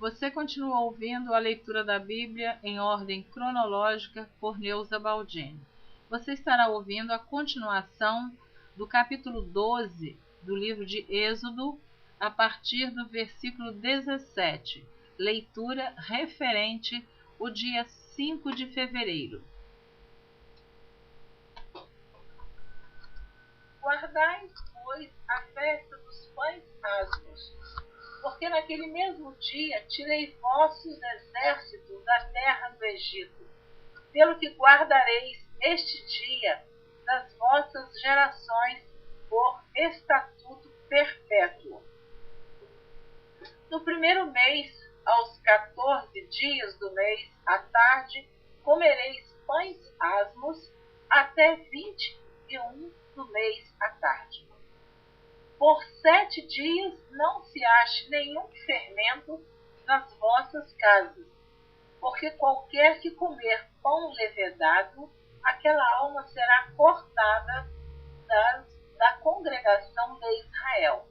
Você continua ouvindo a leitura da Bíblia em ordem cronológica por Neuza Baldini. Você estará ouvindo a continuação do capítulo 12 do livro de Êxodo, a partir do versículo 17, leitura referente ao dia 5 de fevereiro. Guardai, pois, a festa dos pães asmos, porque naquele mesmo dia tirei vossos exércitos da terra do Egito, pelo que guardareis este dia das vossas gerações por estatuto perpétuo. No primeiro mês, aos 14 dias do mês, à tarde, comereis pães asmos, até 21 do mês à tarde. Por 7 dias não se ache nenhum fermento nas vossas casas, porque qualquer que comer pão levedado, aquela alma será cortada da congregação de Israel,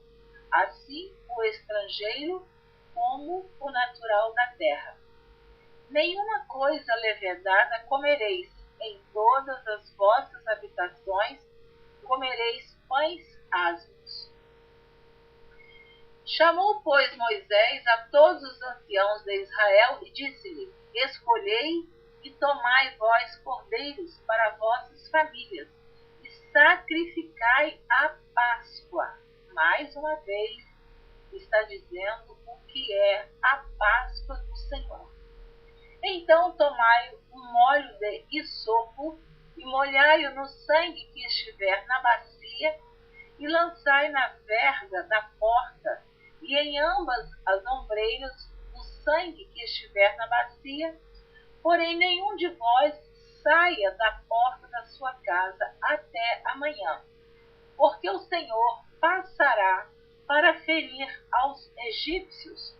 assim o estrangeiro como o natural da terra. Nenhuma coisa levedada comereis, em todas as vossas habitações comereis pães asmos. Chamou, pois, Moisés a todos os anciãos de Israel e disse-lhe: Escolhei e tomai vós cordeiros para vossas famílias, e sacrificai a Páscoa. Mais uma vez está dizendo o que é a Páscoa do Senhor. Então tomai um molho de hisopo e molhai-o no sangue que estiver na bacia, e lançai na verga da porta e em ambas as ombreiras o sangue que estiver na bacia, porém nenhum de vós saia da porta da sua casa até amanhã, porque o Senhor passará para ferir aos egípcios.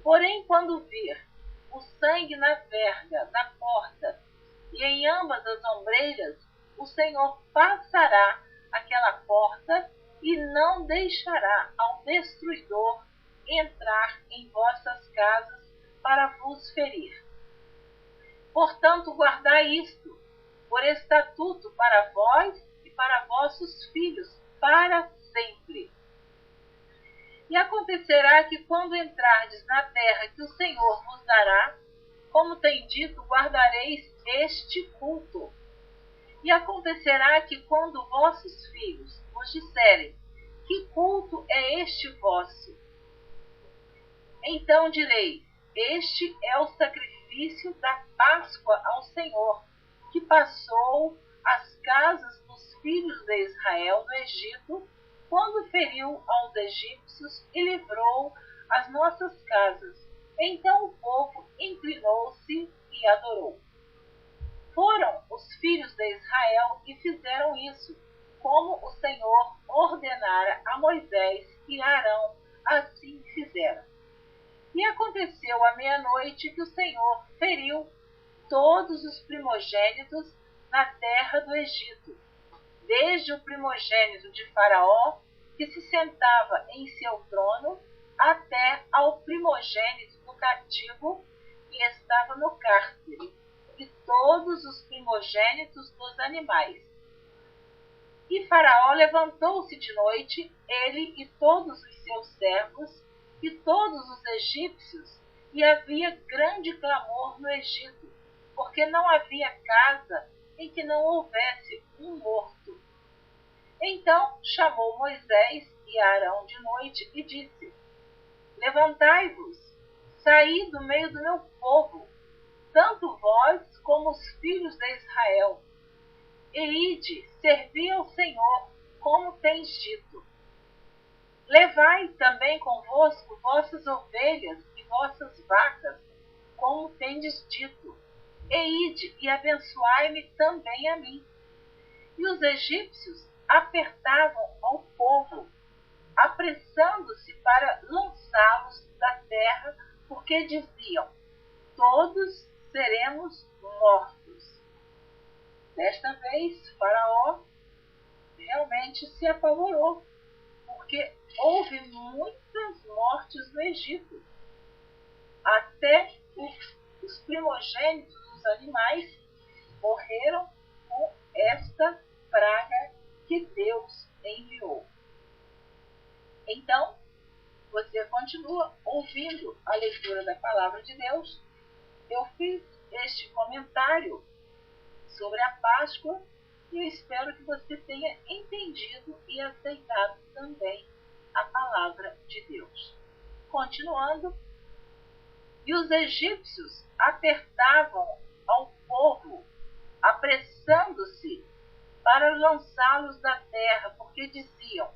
Porém, quando vir o sangue na verga da porta e em ambas as ombreiras, o Senhor passará aquela porta e não deixará ao destruidor entrar em vossas casas para vos ferir. Portanto, guardai isto, por estatuto para vós e para vossos filhos, para sempre. E acontecerá que quando entrardes na terra que o Senhor vos dará, como tem dito, guardareis este culto. E acontecerá que quando vossos filhos vos disserem: que culto é este vosso? Então direis: este é o sacrifício da Páscoa ao Senhor, que passou as casas dos filhos de Israel no Egito, quando feriu aos egípcios e livrou as nossas casas. Então o povo inclinou-se e adorou. Foram os filhos de Israel e fizeram isso, como o Senhor ordenara a Moisés e a Arão, assim fizeram. E aconteceu à meia-noite que o Senhor feriu todos os primogênitos na terra do Egito, desde o primogênito de Faraó, que se sentava em seu trono, até ao primogênito do cativo, que estava no cárcere, e todos os primogênitos dos animais. E Faraó levantou-se de noite, ele e todos os seus servos, e todos os egípcios, e havia grande clamor no Egito, porque não havia casa em que não houvesse um morto. Então chamou Moisés e Arão de noite e disse: Levantai-vos, saí do meio do meu povo, tanto vós como os filhos de Israel, e ide, servi ao Senhor, como tens dito. Levai também convosco vossas ovelhas e vossas vacas, como tendes dito, e ide e abençoai-me também a mim. E os egípcios apertavam ao povo, apressando-se para lançá-los da terra, porque diziam: todos seremos mortos. Desta vez, Faraó realmente se apavorou, porque houve muitas mortes no Egito. até os primogênitos dos animais morreram com esta praga que Deus enviou. Então, você continua ouvindo a leitura da palavra de Deus. Eu fiz este comentário sobre a Páscoa e eu espero que você tenha entendido e aceitado também a palavra de Deus. Continuando, e os egípcios apertavam ao povo, apressando-se para lançá-los da terra, porque diziam: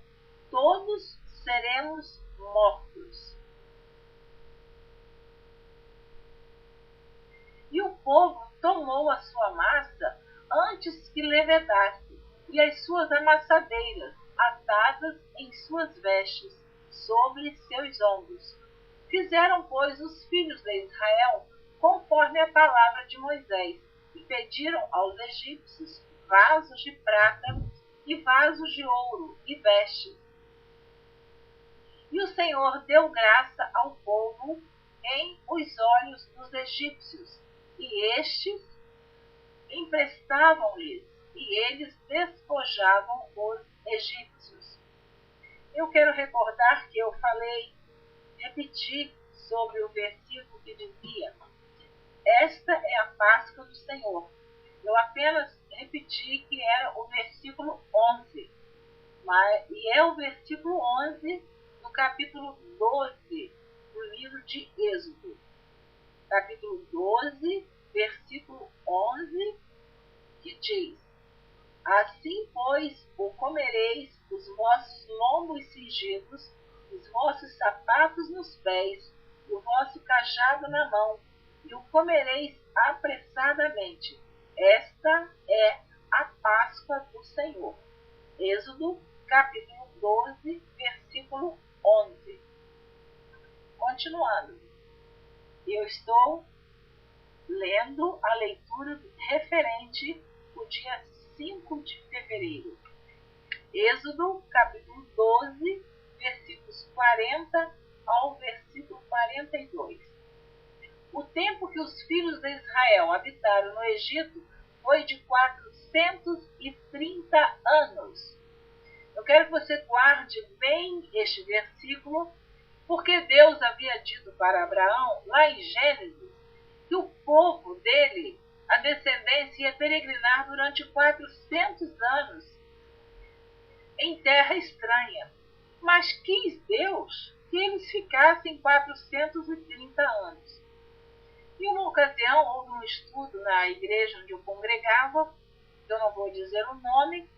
todos seremos mortos. E o povo tomou a sua massa antes que levedasse, e as suas amassadeiras, atadas em suas vestes, sobre seus ombros. Fizeram, pois, os filhos de Israel conforme a palavra de Moisés, e pediram aos egípcios vasos de prata e vasos de ouro e vestes. E o Senhor deu graça ao povo em os olhos dos egípcios, e estes emprestavam-lhes, e eles despojavam os egípcios. Eu quero recordar que eu repeti sobre o versículo que dizia: esta é a Páscoa do Senhor. Eu apenas repeti que era o versículo 11, e é o versículo 11 do capítulo 12 do livro de Êxodo. Capítulo 12, versículo 11, que diz: assim, pois, o comereis, os vossos lombos cingidos, os vossos sapatos nos pés, e o vosso cajado na mão, e o comereis apressadamente. Esta é a Páscoa do Senhor. Êxodo, capítulo 12, versículo 11. Continuando, eu estou lendo a leitura referente ao dia 5 de fevereiro. Êxodo, capítulo 12, versículos 40 ao versículo 42. O tempo que os filhos de Israel habitaram no Egito foi de 430 anos. Eu quero que você guarde bem este versículo, porque Deus havia dito para Abraão, lá em Gênesis, que o povo dele, a descendência, ia peregrinar durante 400 anos em terra estranha. Mas quis Deus que eles ficassem 430 anos. E uma ocasião houve um estudo na igreja onde eu congregava, eu não vou dizer o nome,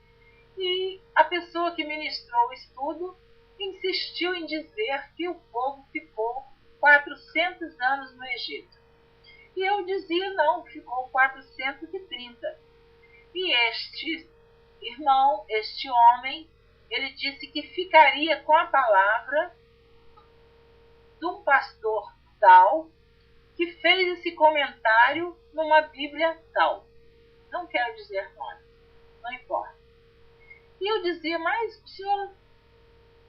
e a pessoa que ministrou o estudo insistiu em dizer que o povo ficou 400 anos no Egito. E eu dizia: não, ficou 430. E este irmão, este homem, ele disse que ficaria com a palavra do pastor tal, que fez esse comentário numa Bíblia tal. Não quero dizer nome, não importa. E eu dizia: mas o senhor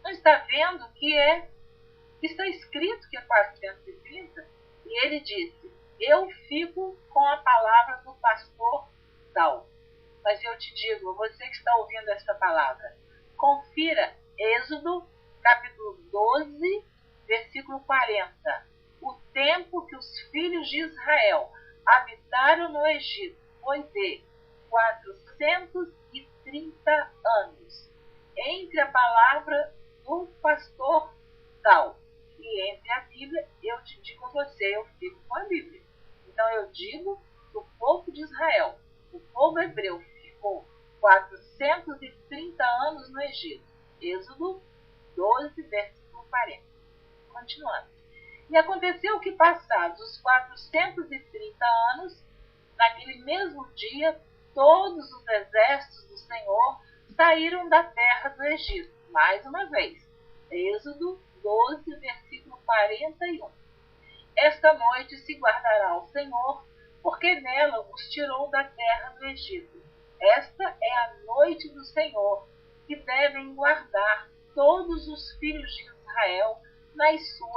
não está vendo que está escrito que é 430? E ele disse: eu fico com a palavra do pastor tal. Mas eu te digo, você que está ouvindo esta palavra, confira Êxodo, capítulo 12, versículo 40. O tempo que os filhos de Israel habitaram no Egito foi de 430 anos. Entre a palavra do pastor tal e entre a Bíblia, eu te digo a você, eu fico com a Bíblia. Então eu digo que o povo de Israel, o povo hebreu, ficou 430 anos no Egito. Êxodo 12, versículo 40. Continuando. E aconteceu que, passados os 430 anos, naquele mesmo dia, todos os exércitos do Senhor saíram da terra do Egito. Mais uma vez. Êxodo 12, versículo 41. Esta noite se guardará o Senhor, porque nela os tirou da terra do Egito. Esta é a noite do Senhor, que devem guardar todos os filhos de Israel nas suas